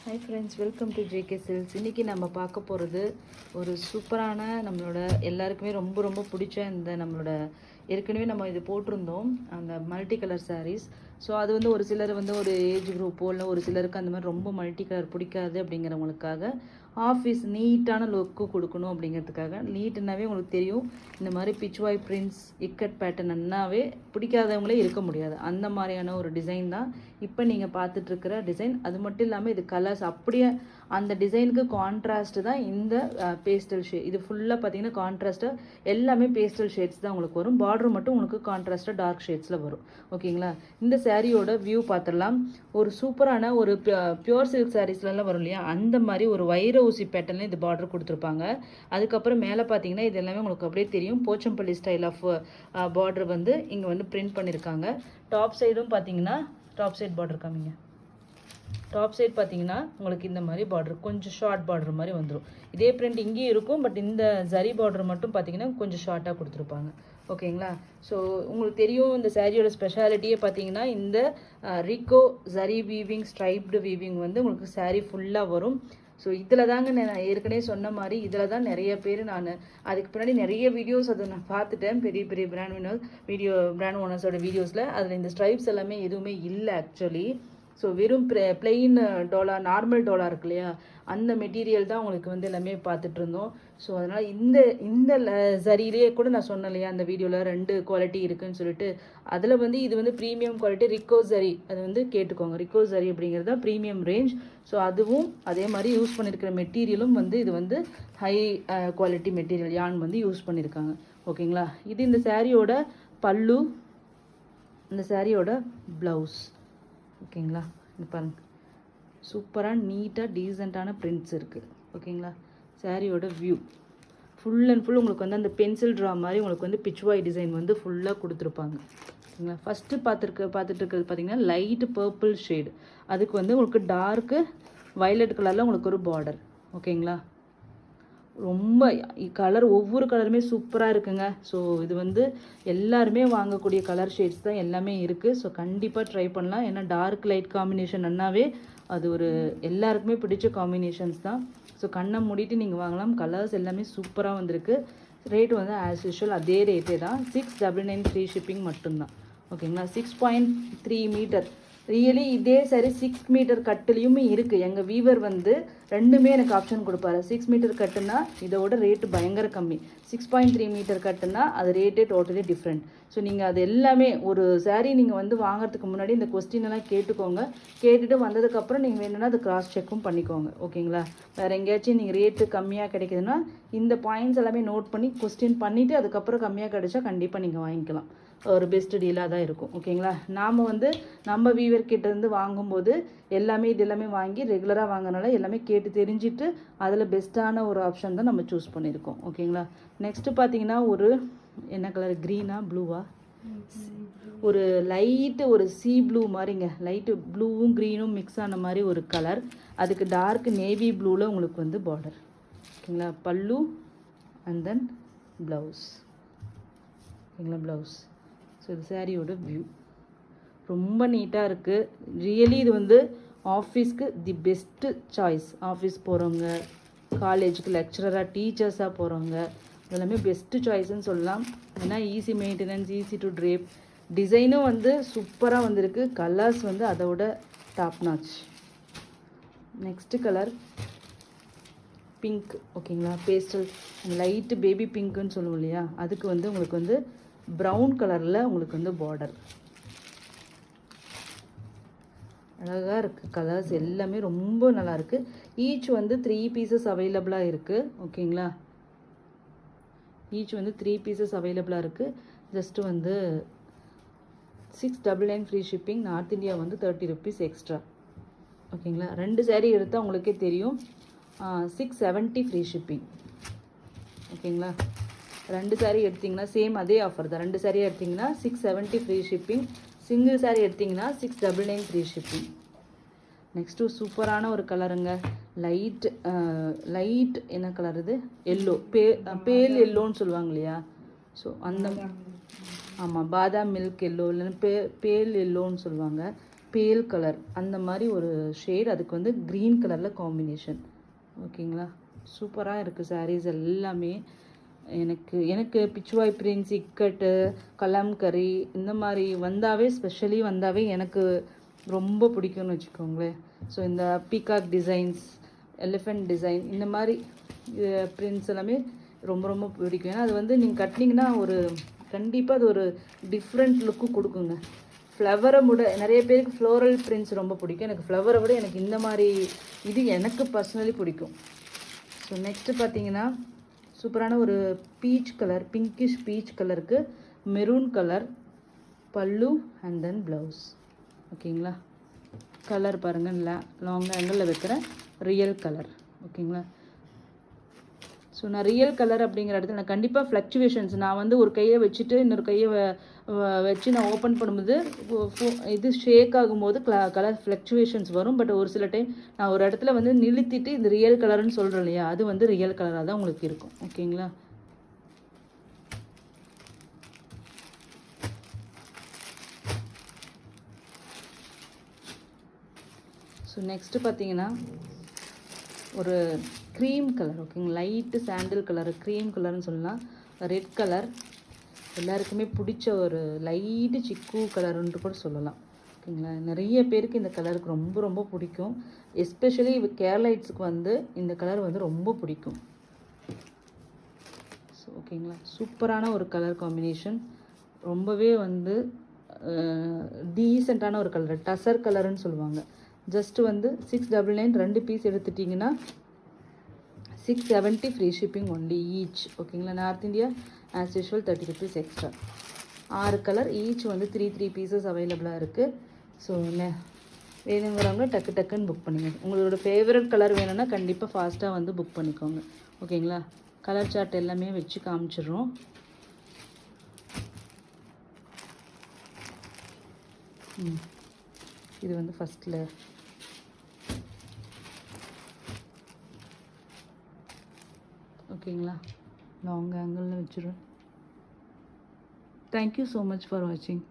Hi friends, welcome to JK silks. இன்றைக்கி நம்ம பார்க்க போகிறது ஒரு சூப்பரான நம்மளோட எல்லாருக்குமே ரொம்ப ரொம்ப பிடிச்ச இந்த நம்மளோட ஏற்கனவே நம்ம இது போட்டிருந்தோம் அந்த மல்டி கலர் சாரீஸ். ஸோ அது வந்து ஒரு சிலர் வந்து ஒரு ஏஜ் குரூப்போ இல்லை ஒரு சிலருக்கு அந்த மாதிரி ரொம்ப மல்டி கலர் பிடிக்காது அப்படிங்கிறவங்களுக்காக ஆஃபீஸ் நீட்டான லுக்கு கொடுக்கணும் அப்படிங்கிறதுக்காக. நீட்டுனாவே உங்களுக்கு தெரியும், இந்த மாதிரி பிச்வாய் பிரிண்ட்ஸ் இக்கட் பேட்டர்ன்னாவே பிடிக்காதவங்களே இருக்க முடியாது. அந்த மாதிரியான ஒரு டிசைன் தான் இப்போ நீங்கள் பார்த்துட்ருக்கிற டிசைன். அது மட்டும் இல்லாமல் இது கலர்ஸ் அப்படியே அந்த டிசைனுக்கு கான்ட்ராஸ்ட்டு தான் இந்த பேஸ்டல் ஷேட். இது ஃபுல்லாக பார்த்தீங்கன்னா கான்ட்ராஸ்ட்டாக எல்லாமே பேஸ்டல் ஷேட்ஸ் தான் உங்களுக்கு வரும். பார்டர் மட்டும் உங்களுக்கு கான்ட்ராஸ்ட்டாக டார்க் ஷேட்ஸில் வரும். ஓகேங்களா? இந்த சாரியோட வியூ பார்த்துடலாம். ஒரு சூப்பரான ஒரு பியூர் சில்க் சாரீஸ்லாம் வரும் இல்லையா, அந்த மாதிரி ஒரு வைர ஊசி பேட்டர்ல இது பார்டர் கொடுத்துருப்பாங்க. அதுக்கப்புறம் மேலே பார்த்தீங்கன்னா இது எல்லாமே உங்களுக்கு அப்படியே தெரியும், போச்சம்பள்ளி ஸ்டைல் ஆஃப் பார்டர் வந்து இங்கே வந்து பிரிண்ட் பண்ணியிருக்காங்க. டாப் சைடும் பார்த்தீங்கன்னா டாப் சைட் பார்டர் காமிங்க. டாப் சைட் பார்த்தீங்கன்னா உங்களுக்கு இந்த மாதிரி பார்டர் கொஞ்சம் ஷார்ட் பார்டர் மாதிரி வந்துடும். இதே பிரிண்ட் இங்கேயும் இருக்கும், பட் இந்த ஜரி பார்டர் மட்டும் பார்த்தீங்கன்னா கொஞ்சம் ஷார்ட்டாக கொடுத்துருப்பாங்க. ஓகேங்களா? ஸோ உங்களுக்கு தெரியும் இந்த சாரியோட ஸ்பெஷாலிட்டியே பார்த்தீங்கன்னா இந்த Rico zari weaving striped weaving வந்து உங்களுக்கு சாரீ ஃபுல்லாக வரும். ஸோ இதில் தாங்க நான் ஏற்கனவே சொன்ன மாதிரி இதில் தான் நிறைய பேர் நான் அதுக்கு பின்னாடி நிறைய வீடியோஸ் அதை நான் பார்த்துட்டேன். பெரிய பெரிய பிராண்ட் ஓனர்ஸோட வீடியோஸில் அதில் இந்த ஸ்ட்ரைப்ஸ் எல்லாமே எதுவுமே இல்லை ஆக்சுவலி. ஸோ வெறும் பிளெயின் டோலா, நார்மல் டோலா இருக்கு இல்லையா, அந்த மெட்டீரியல் தான் உங்களுக்கு வந்து எல்லாமே பார்த்துட்டு இருந்தோம். ஸோ அதனால் இந்த சரியிலேயே கூட நான் சொன்னேன் இல்லையா அந்த வீடியோவில் 2 குவாலிட்டி இருக்குதுன்னு சொல்லிட்டு. அதில் வந்து இது வந்து ப்ரீமியம் குவாலிட்டி ரிக்கோ சரி, அது வந்து கேட்டுக்கோங்க. ரிக்கோ சரி அப்படிங்கிறது தான் ப்ரீமியம் ரேஞ்ச். ஸோ அதுவும் அதே மாதிரி யூஸ் பண்ணியிருக்கிற மெட்டீரியலும் வந்து இது வந்து ஹை குவாலிட்டி மெட்டீரியல் யான் வந்து யூஸ் பண்ணியிருக்காங்க. ஓகேங்களா? இது இந்த சாரியோட பல்லு, இந்த சாரியோட ப்ளவுஸ். ஓகேங்களா? இது பாருங்கள், சூப்பராக நீட்டாக டீசெண்டான பிரிண்ட்ஸ் இருக்குது. ஓகேங்களா? சாரியோட வியூ ஃபுல் அண்ட் ஃபுல் உங்களுக்கு வந்து அந்த பென்சில் ட்ரா மாதிரி உங்களுக்கு வந்து பிச்வாய் டிசைன் வந்து ஃபுல்லாக கொடுத்துருப்பாங்க. ஓகேங்களா? ஃபஸ்ட்டு பார்த்துட்டு இருக்கிறது பார்த்தீங்கன்னா லைட்டு பர்பிள் ஷேடு, அதுக்கு வந்து உங்களுக்கு டார்க்கு வயலட் கலரில் உங்களுக்கு ஒரு பார்டர். ஓகேங்களா? ரொம்ப கலர் ஒவ்வொரு கலருமே சூப்பராக இருக்குங்க. ஸோ இது வந்து எல்லாருமே வாங்கக்கூடிய கலர் ஷேட்ஸ் தான் எல்லாமே இருக்குது. ஸோ கண்டிப்பாக ட்ரை பண்ணலாம். ஏன்னா டார்க் லைட் காம்பினேஷன் அண்ணாவே அது ஒரு எல்லாருக்குமே பிடிச்ச காம்பினேஷன்ஸ் தான். ஸோ கண்ணை மூடிட்டு நீங்கள் வாங்கலாம். கலர்ஸ் எல்லாமே சூப்பராக வந்திருக்கு. ரேட் வந்து ஆஸ் யூஷுவல் அதே ரேட்டே தான், 699 ஃப்ரீ ஷிப்பிங் மட்டும்தான். ஓகேங்களா? 6.3 மீட்டர் ரியலி இதே சரி 6 மீட்டர் கட்டுலேயுமே இருக்குது. எங்கள் வீவர் வந்து ரெண்டுமே எனக்கு ஆப்ஷன் கொடுப்பாரு. 6 மீட்டர் கட்டுனா இதோட ரேட்டு பயங்கர கம்மி, 6.3 மீட்டர் கட்டுனா அது ரேட்டே டோட்டலி டிஃப்ரெண்ட். ஸோ நீங்கள் அது எல்லாமே ஒரு சாரீ நீங்கள் வந்து வாங்குறதுக்கு முன்னாடி இந்த கொஸ்டின் எல்லாம் கேட்டுக்கோங்க. கேட்டுட்டு வந்ததுக்கப்புறம் நீங்கள் வேணும்னா அது கிராஸ் செக்கும் பண்ணிக்கோங்க. ஓகேங்களா? வேறு எங்கேயாச்சும் நீங்கள் ரேட்டு கம்மியாக கிடைக்குதுன்னா இந்த பாயிண்ட்ஸ் எல்லாமே நோட் பண்ணி கொஸ்டின் பண்ணிவிட்டு அதுக்கப்புறம் கம்மியாக கிடைச்சா கண்டிப்பாக நீங்கள் வாங்கிக்கலாம். ஒரு பெஸ்ட் டீலாக தான் இருக்கும். ஓகேங்களா? நாம் வந்து நம்ம வீவர்கிட்டேருந்து வாங்கும்போது எல்லாமே இது எல்லாமே வாங்கி ரெகுலராக வாங்கினால எல்லாமே கேட்டு தெரிஞ்சுட்டு அதில் பெஸ்ட்டான ஒரு ஆப்ஷன் தான் நம்ம சூஸ் பண்ணியிருக்கோம். ஓகேங்களா? நெக்ஸ்ட்டு பார்த்தீங்கன்னா ஒரு என்ன கலர், க்ரீனா ப்ளூவா, ஒரு லைட்டு ஒரு சீ ப்ளூ மாதிரிங்க, லைட்டு ப்ளூவும் க்ரீனும் மிக்ஸ் ஆன மாதிரி ஒரு கலர். அதுக்கு டார்க் நேவி ப்ளூவில் உங்களுக்கு வந்து பார்டர். ஓகேங்களா? பல்லு அண்ட் தென் ப்ளவுஸ். ஓகேங்களா? ப்ளவுஸ். ஸோ இது சாரியோட வியூ ரொம்ப நீட்டாக இருக்குது. ரியலி இது வந்து ஆஃபீஸ்க்கு தி பெஸ்ட்டு சாய்ஸ். ஆஃபீஸ் போகிறவங்க, காலேஜுக்கு லெக்சரராக டீச்சர்ஸாக போகிறவங்க எல்லாமே பெஸ்ட்டு சாய்ஸ்ன்னு சொல்லலாம். ஏன்னா easy maintenance, easy to drape, டிசைனும் வந்து சூப்பராக வந்திருக்கு. கலர்ஸ் வந்து அதோட top notch. Next colour pink. ஓகேங்களா? பேஸ்டல் லைட்டு பேபி பிங்க்குன்னு சொல்லுவோம் இல்லையா, அதுக்கு வந்து உங்களுக்கு வந்து ப்ரௌன் கலரில் உங்களுக்கு வந்து பார்டர். அழகாக இருக்குது. கலர்ஸ் எல்லாமே ரொம்ப நல்லாயிருக்கு. ஈச் வந்து 3 பீசஸ் அவைலபிளாக இருக்குது. ஓகேங்களா? ஈச் வந்து 3 பீசஸ் அவைலபிளாக இருக்குது. ஜஸ்ட்டு வந்து 699 ஃப்ரீ ஷிப்பிங். நார்த் இந்தியா வந்து 30 ருபீஸ் எக்ஸ்ட்ரா. ஓகேங்களா? 2 சாரீ எடுத்தால் உங்களுக்கே தெரியும் 670 ஃப்ரீ ஷிப்பிங். ஓகேங்களா? 2 சாரீ எடுத்திங்கன்னா சேம் அதே ஆஃபர் தான். 2 சாரீ எடுத்திங்கன்னா 670 ஃப்ரீ ஷிப்பிங். சிங்கிள் சாரீ எடுத்திங்கன்னா 699 ஃப்ரீ ஷிப்பிங். நெக்ஸ்ட்டு சூப்பரான ஒரு கலருங்க, லைட் என்ன கலர் இது, எல்லோ, பேல் எல்லோன்னு சொல்லுவாங்க இல்லையா. ஸோ அந்த ஆமாம், பாதாம் மில்க் எல்லோ இல்லைன்னா பேல் எல்லோன்னு சொல்லுவாங்க. பேல் கலர் அந்த மாதிரி ஒரு ஷேட், அதுக்கு வந்து க்ரீன் கலரில் காம்பினேஷன். ஓகேங்களா, சூப்பராக இருக்குது சாரீஸ் எல்லாமே. எனக்கு பிச்சுவாய் பிரின்ஸ், இக்கட்டு, கலம்கரி இந்த மாதிரி வந்தாவே, ஸ்பெஷலி வந்தாவே எனக்கு ரொம்ப பிடிக்கும்னு வச்சுக்கோங்களேன். ஸோ இந்த பீகாக் டிசைன்ஸ், எலிஃபெண்ட் டிசைன், இந்த மாதிரி பிரிண்ட்ஸ் எல்லாமே ரொம்ப ரொம்ப பிடிக்கும். ஏன்னா அது வந்து நீங்கள் கட்டினீங்கன்னா ஒரு கண்டிப்பாக அது ஒரு டிஃப்ரெண்ட் லுக்கு கொடுக்குங்க. ஃப்ளவரை விட நிறைய பேருக்கு ஃப்ளோரல் பிரிண்ட்ஸ் ரொம்ப பிடிக்கும். எனக்கு ஃப்ளவரை விட எனக்கு இந்த மாதிரி இது எனக்கு பர்சனலி பிடிக்கும். ஸோ நெக்ஸ்ட்டு பார்த்தீங்கன்னா சூப்பரான ஒரு பீச் கலர், பிங்கிஷ் பீச் கலருக்கு மெரூன் கலர் பல்லு அண்ட் தென் ப்ளவுஸ். ஓகேங்களா, கலர் பாருங்கள், லாங் ஆங்கிளில் வைக்கிற ரியல் கலர். ஓகேங்களா, ஸோ நான் ரியல் கலர் அப்படிங்கிற இடத்துல நான் கண்டிப்பாக ஃப்ளக்சுவேஷன்ஸ், நான் வந்து ஒரு கையை வச்சுட்டு இன்னொரு கையை வச்சு நான் ஓப்பன் பண்ணும்போது இது ஷேக் ஆகும்போது கலர் ஃப்ளக்சுவேஷன்ஸ் வரும். பட் ஒரு சில டைம் நான் ஒரு இடத்துல வந்து நிறுத்திட்டு இது ரியல் கலர்னு சொல்கிறேன் இல்லையா, அது வந்து ரியல் கலராக தான் உங்களுக்கு இருக்கும். ஓகேங்களா, ஸோ நெக்ஸ்ட்டு பார்த்தீங்கன்னா ஒரு க்ரீம் கலர். ஓகேங்க, லைட்டு சாண்டில் கலர், க்ரீம் கலர்னு சொல்லலாம். ரெட் கலர் எல்லாருக்குமே பிடிச்ச ஒரு லைட்டு சிக்கு கலருன்ட்டு கூட சொல்லலாம். ஓகேங்களா, நிறைய பேருக்கு இந்த கலருக்கு ரொம்ப ரொம்ப பிடிக்கும். எஸ்பெஷலி கேரளைட்ஸுக்கு வந்து இந்த கலர் வந்து ரொம்ப பிடிக்கும். ஸோ ஓகேங்களா, சூப்பரான ஒரு கலர் காம்பினேஷன், ரொம்பவே வந்து டீசெண்டான ஒரு கலர், டசர் கலருன்னு சொல்லுவாங்க. ஜஸ்ட்டு வந்து 699 2 பீஸ் எடுத்துட்டிங்கன்னா 670 ஃப்ரீ ஷிப்பிங் ஒன்லி ஈச். ஓகேங்களா, north India as usual 30 rupees extra. 6 colour each வந்து 3 பீசஸ் அவைலபிளாக இருக்குது. ஸோ வேணுங்கிறவங்க டக்கு டக்குன்னு புக் பண்ணுங்க. உங்களோட ஃபேவரட் கலர் வேணும்னா கண்டிப்பாக ஃபாஸ்ட்டாக வந்து புக் பண்ணிக்கோங்க. ஓகேங்களா, கலர் சார்ட் எல்லாமே வச்சு காமிச்சிடுறோம். இது வந்து ஃபஸ்ட்டில் ஓகேங்களா, லாங் ஆங்கிளில் வச்சுருவேன். தேங்க்யூ ஸோ மச் ஃபார் வாட்சிங்.